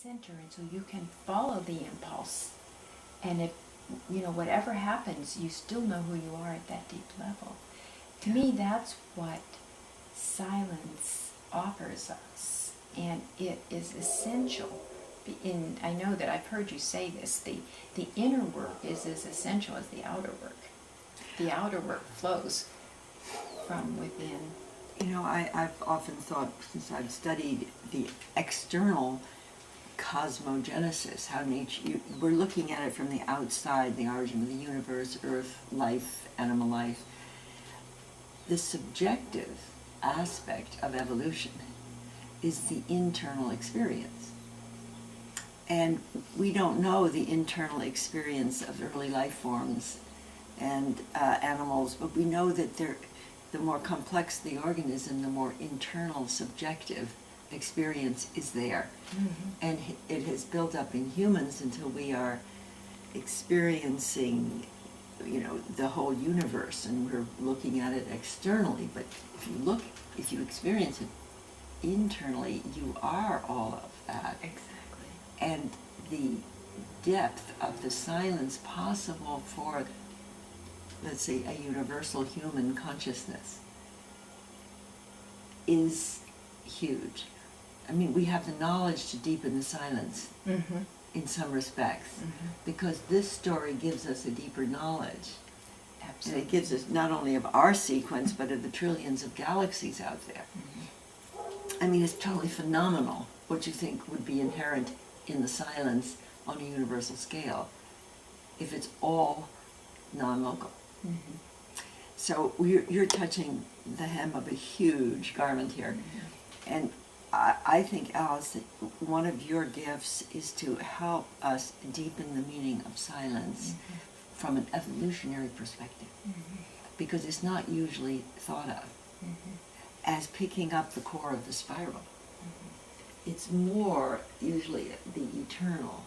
center, and so you can follow the impulse. And if, whatever happens, you still know who you are at that deep level. To me, that's what silence offers us, and it is essential. I know that I've heard you say this, the inner work is as essential as the outer work. The outer work flows from within. I've often thought, since I've studied the external cosmogenesis, how we're looking at it from the outside, the origin of the universe, earth, life, animal life. The subjective aspect of evolution is the internal experience. And we don't know the internal experience of early life forms and animals, but we know that the more complex the organism, the more internal subjective experience is there. Mm-hmm. And it has built up in humans until we are experiencing, the whole universe, and we're looking at it externally. But if you experience it internally, you are all of that. Exactly. And the depth of the silence possible for, let's say, a universal human consciousness is huge. I mean, we have the knowledge to deepen the silence. Mm-hmm. In some respects, mm-hmm. because this story gives us a deeper knowledge. Absolutely. And it gives us not only of our sequence, but of the trillions of galaxies out there. Mm-hmm. I mean, it's totally phenomenal what you think would be inherent in the silence on a universal scale if it's all non-local. Mm-hmm. So you're touching the hem of a huge garment here. Mm-hmm. And I think, Alice, that one of your gifts is to help us deepen the meaning of silence mm-hmm. from an evolutionary perspective, mm-hmm. because it's not usually thought of mm-hmm. as picking up the core of the spiral. Mm-hmm. It's more usually the eternal,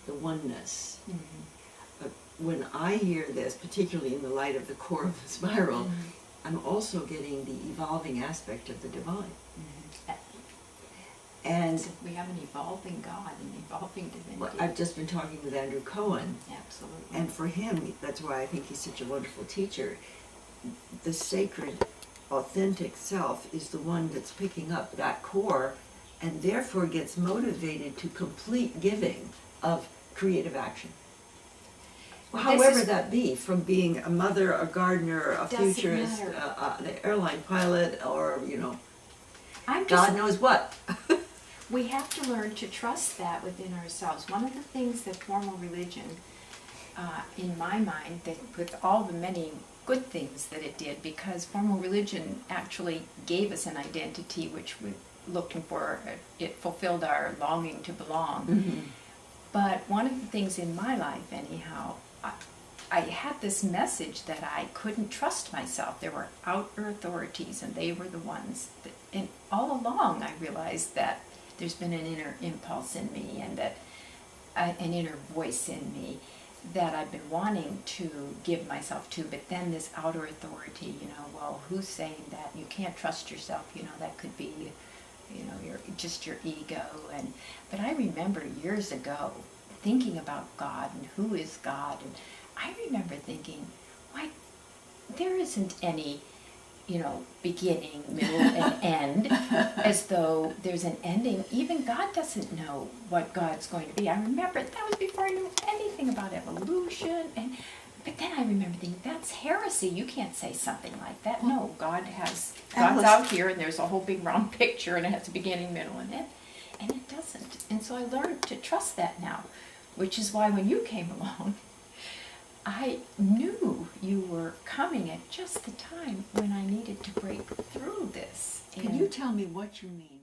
the oneness. Mm-hmm. But when I hear this, particularly in the light of the core of the spiral, mm-hmm. I'm also getting the evolving aspect of the divine. Mm-hmm. And so we have an evolving God, an evolving divinity. Well, I've just been talking with Andrew Cohen. Absolutely. And for him, that's why I think he's such a wonderful teacher. The sacred, authentic self is the one that's picking up that core and therefore gets motivated to complete giving of creative action. Well, however that be, from being a mother, a gardener, a futurist, an airline pilot, or, God knows what. We have to learn to trust that within ourselves. One of the things that formal religion, in my mind, that with all the many good things that it did, because formal religion actually gave us an identity which we looked for, it fulfilled our longing to belong. Mm-hmm. But one of the things in my life, anyhow, I had this message that I couldn't trust myself. There were outer authorities, and they were the ones that, and all along I realized that there's been an inner impulse in me, and that an inner voice in me that I've been wanting to give myself to, but then this outer authority, well, who's saying that? You can't trust yourself, that could be, your ego. But I remember years ago thinking about God and who is God, and I remember thinking, why, there isn't any beginning, middle, and end, as though there's an ending. Even God doesn't know what God's going to be. I remember that was before I knew anything about evolution, but then I remember thinking, that's heresy. You can't say something like that. No, God's out here, and there's a whole big round picture, and it has a beginning, middle, and end, and it doesn't. And so I learned to trust that now, which is why when you came along, I knew you were coming at just the time when I needed to break through this. Can you tell me what you mean